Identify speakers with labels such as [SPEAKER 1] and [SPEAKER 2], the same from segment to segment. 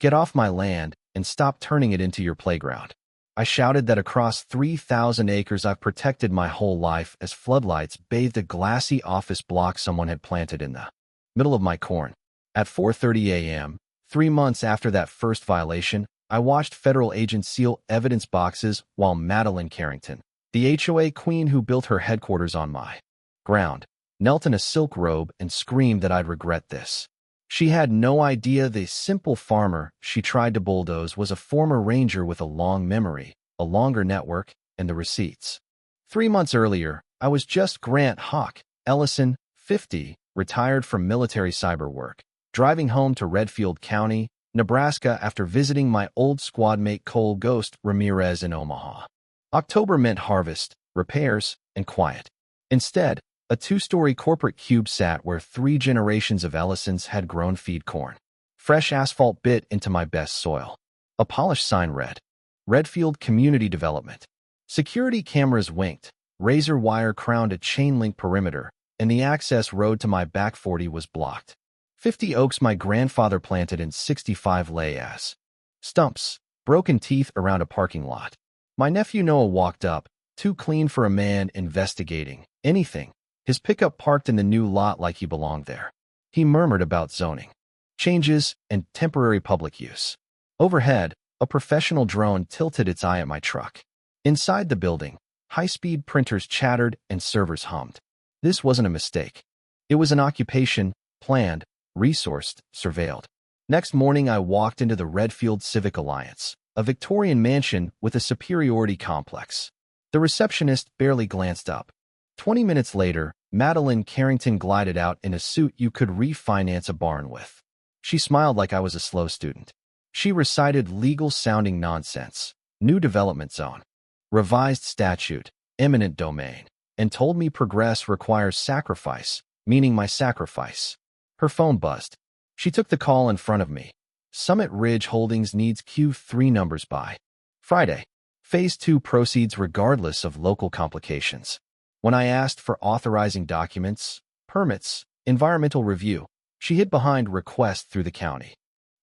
[SPEAKER 1] Get off my land and stop turning it into your playground. I shouted that across 3,000 acres I've protected my whole life as floodlights bathed a glassy office block someone had planted in the middle of my corn. At 4:30 a.m., 3 months after that first violation, I watched federal agents seal evidence boxes while Madeline Carrington, the HOA queen who built her headquarters on my ground, knelt in a silk robe and screamed that I'd regret this. She had no idea the simple farmer she tried to bulldoze was a former ranger with a long memory, a longer network, and the receipts. 3 months earlier, I was just Grant Hawk Ellison, 50, retired from military cyber work, driving home to Redfield County, Nebraska after visiting my old squadmate Cole Ghost Ramirez in Omaha. October meant harvest, repairs, and quiet. Instead, a 2-story corporate cube sat where 3 generations of Ellisons had grown feed corn. Fresh asphalt bit into my best soil. A polished sign read, Redfield Community Development. Security cameras winked, razor wire crowned a chain-link perimeter, and the access road to my back 40 was blocked. 50 oaks my grandfather planted in 65 lay as stumps, broken teeth around a parking lot. My nephew Noah walked up, too clean for a man investigating anything. His pickup parked in the new lot like he belonged there. He murmured about zoning changes and temporary public use. Overhead, a professional drone tilted its eye at my truck. Inside the building, high-speed printers chattered and servers hummed. This wasn't a mistake. It was an occupation, planned, resourced, surveilled. Next morning, I walked into the Redfield Civic Alliance, a Victorian mansion with a superiority complex. The receptionist barely glanced up. 20 minutes later, Madeline Carrington glided out in a suit you could refinance a barn with. She smiled like I was a slow student. She recited legal-sounding nonsense, new development zone, revised statute, eminent domain, and told me progress requires sacrifice, meaning my sacrifice. Her phone buzzed. She took the call in front of me. Summit Ridge Holdings needs Q3 numbers by Friday. Phase 2 proceeds regardless of local complications. When I asked for authorizing documents, permits, environmental review, she hid behind request through the county.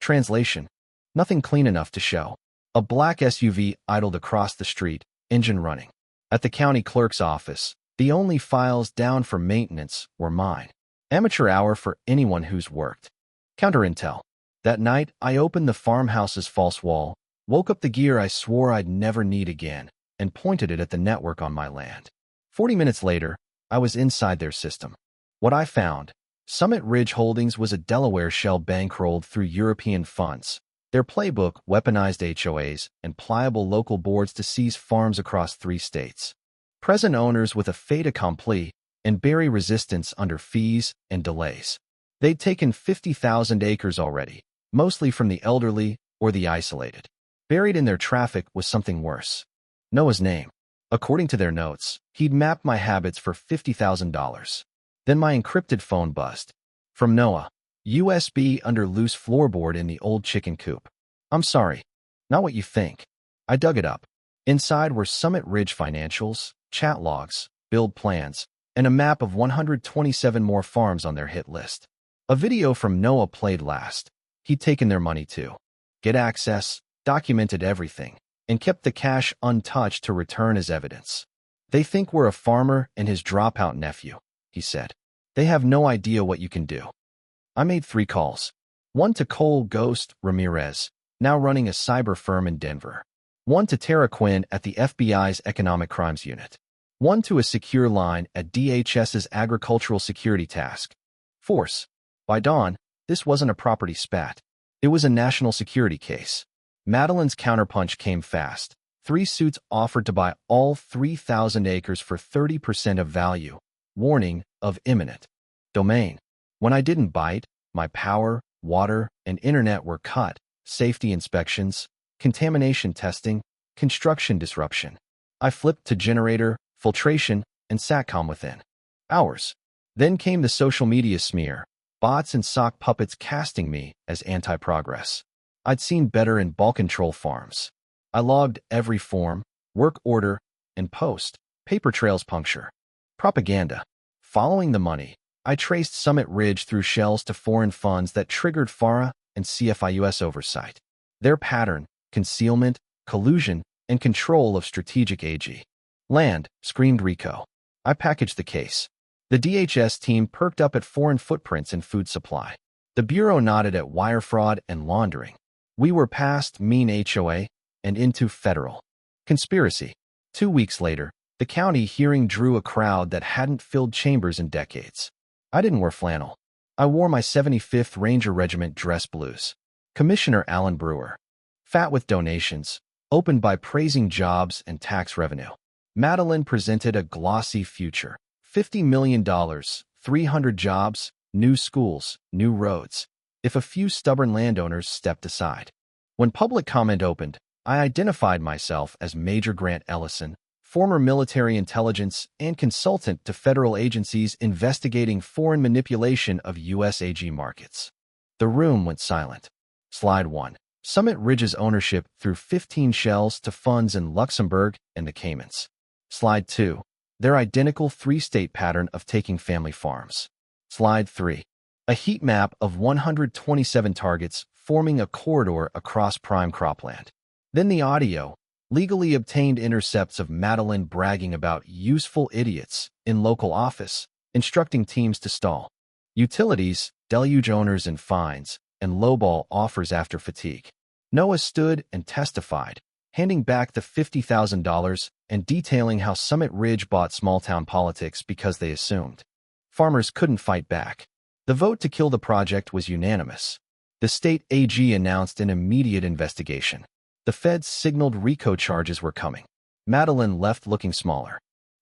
[SPEAKER 1] Translation: nothing clean enough to show. A black SUV idled across the street, engine running. At the county clerk's office, the only files down for maintenance were mine. Amateur hour for anyone who's worked. Counter intel. That night, I opened the farmhouse's false wall, woke up the gear I swore I'd never need again, and pointed it at the network on my land. 40 minutes later, I was inside their system. What I found: Summit Ridge Holdings was a Delaware shell bankrolled through European funds. Their playbook weaponized HOAs and pliable local boards to seize farms across 3 states. Present owners with a fait accompli and bury resistance under fees and delays. They'd taken 50,000 acres already, mostly from the elderly or the isolated. Buried in their traffic was something worse: Noah's name. According to their notes, he'd mapped my habits for $50,000. Then my encrypted phone buzzed. From Noah. USB under loose floorboard in the old chicken coop. I'm sorry. Not what you think. I dug it up. Inside were Summit Ridge financials, chat logs, build plans, and a map of 127 more farms on their hit list. A video from Noah played last. He'd taken their money too. Get access, documented everything, and kept the cash untouched to return as evidence. They think we're a farmer and his dropout nephew, he said. They have no idea what you can do. I made 3 calls. One to Cole Ghost Ramirez, now running a cyber firm in Denver. One to Tara Quinn at the FBI's Economic Crimes Unit. One to a secure line at DHS's Agricultural Security Task Force. By dawn, this wasn't a property spat. It was a national security case. Madeline's counterpunch came fast. 3 suits offered to buy all 3,000 acres for 30% of value. Warning of imminent domain. When I didn't bite, my power, water, and internet were cut. Safety inspections, contamination testing, construction disruption. I flipped to generator, filtration, and SATCOM within hours. Then came the social media smear, bots and sock puppets casting me as anti-progress. I'd seen better in Balkan troll farms. I logged every form, work order, and post. Paper trails puncture. Propaganda. Following the money, I traced Summit Ridge through shells to foreign funds that triggered FARA and CFIUS oversight. Their pattern, concealment, collusion, and control of strategic AG. Land, screamed Rico. I packaged the case. The DHS team perked up at foreign footprints in food supply. The Bureau nodded at wire fraud and laundering. We were past mean HOA and into federal conspiracy. 2 weeks later, the county hearing drew a crowd that hadn't filled chambers in decades. I didn't wear flannel. I wore my 75th Ranger Regiment dress blues. Commissioner Alan Brewer. Fat with donations, opened by praising jobs and tax revenue. Madeline presented a glossy future. $50 million, 300 jobs, new schools, new roads, if a few stubborn landowners stepped aside. When public comment opened, I identified myself as Major Grant Ellison, former military intelligence and consultant to federal agencies investigating foreign manipulation of U.S. AG markets. The room went silent. Slide 1. Summit Ridge's ownership through 15 shells to funds in Luxembourg and the Caymans. Slide 2. Their identical three-state pattern of taking family farms. Slide 3. A heat map of 127 targets forming a corridor across prime cropland. Then the audio, legally obtained intercepts of Madeline bragging about useful idiots in local office, instructing teams to stall. Utilities, deluge owners and fines, and lowball offers after fatigue. Noah stood and testified, handing back the $50,000 and detailing how Summit Ridge bought small-town politics because they assumed farmers couldn't fight back. The vote to kill the project was unanimous. The state AG announced an immediate investigation. The feds signaled RICO charges were coming. Madeline left looking smaller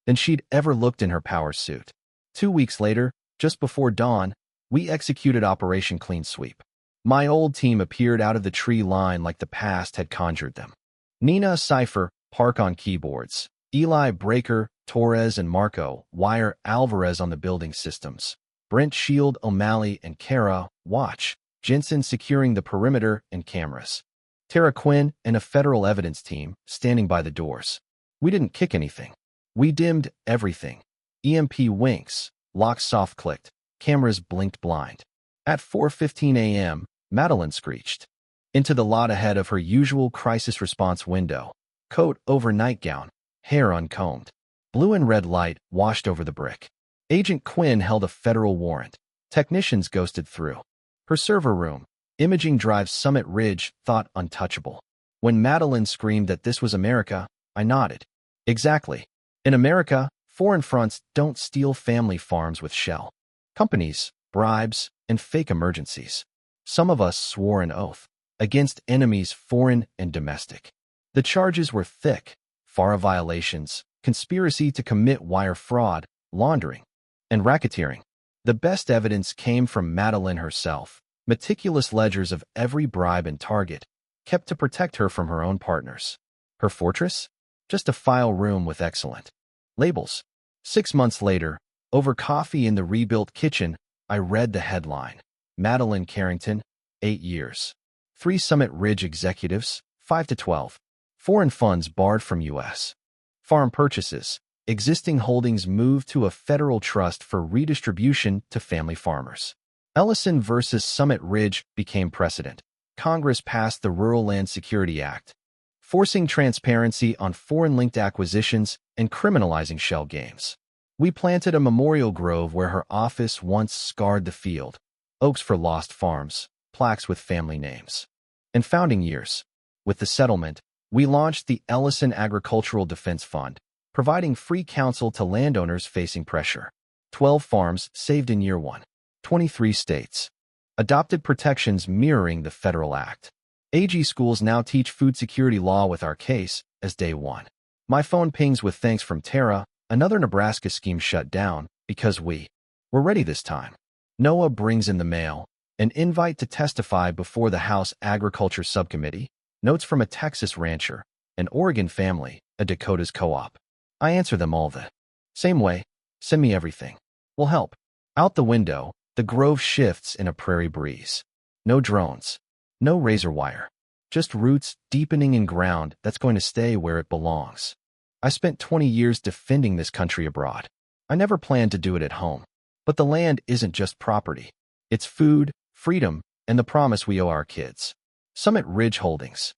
[SPEAKER 1] than she'd ever looked in her power suit. 2 weeks later, just before dawn, we executed Operation Clean Sweep. My old team appeared out of the tree line like the past had conjured them. Nina, Cypher, Park on keyboards. Eli, Breaker, Torres, and Marco, Wire, Alvarez on the building systems. Brent, Shield, O'Malley, and Kara, Watch. Jensen securing the perimeter and cameras. Tara Quinn and a federal evidence team standing by the doors. We didn't kick anything. We dimmed everything. EMP winks, locks soft-clicked, cameras blinked blind. At 4:15 a.m., Madeline screeched. Into the lot ahead of her usual crisis response window. Coat over nightgown, hair uncombed. Blue and red light washed over the brick. Agent Quinn held a federal warrant. Technicians ghosted through. Her server room, imaging drive Summit Ridge, thought untouchable. When Madeline screamed that this was America, I nodded. Exactly. In America, foreign fronts don't steal family farms with shell companies, bribes, and fake emergencies. Some of us swore an oath against enemies foreign and domestic. The charges were thick: FARA violations, conspiracy to commit wire fraud, laundering, and racketeering. The best evidence came from Madeline herself, meticulous ledgers of every bribe and target, kept to protect her from her own partners. Her fortress? Just a file room with excellent labels. 6 months later, over coffee in the rebuilt kitchen, I read the headline. Madeline Carrington, 8 years. 3 Summit Ridge executives, 5 to 12. Foreign funds barred from U.S. farm purchases. Existing holdings moved to a federal trust for redistribution to family farmers. Ellison versus Summit Ridge became precedent. Congress passed the Rural Land Security Act, forcing transparency on foreign-linked acquisitions and criminalizing shell games. We planted a memorial grove where her office once scarred the field. Oaks for lost farms, plaques with family names. In founding years, with the settlement, we launched the Ellison Agricultural Defense Fund, providing free counsel to landowners facing pressure. 12 farms saved in year 1. 23 states adopted protections mirroring the federal act. AG schools now teach food security law with our case as day 1. My phone pings with thanks from Tara. Another Nebraska scheme shut down because we were ready this time. Noah brings in the mail an invite to testify before the House Agriculture Subcommittee, notes from a Texas rancher, an Oregon family, a Dakota's co-op. I answer them all the same way. Send me everything. Will help. Out the window, the grove shifts in a prairie breeze. No drones. No razor wire. Just roots deepening in ground that's going to stay where it belongs. I spent 20 years defending this country abroad. I never planned to do it at home. But the land isn't just property. It's food, freedom, and the promise we owe our kids. Summit Ridge Holdings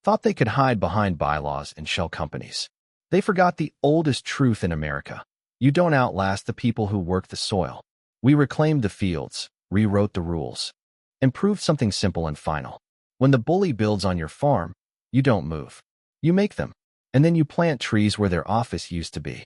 [SPEAKER 1] thought they could hide behind bylaws and shell companies. They forgot the oldest truth in America. You don't outlast the people who work the soil. We reclaimed the fields, rewrote the rules, and proved something simple and final. When the bully builds on your farm, you don't move. You make them, and then you plant trees where their office used to be.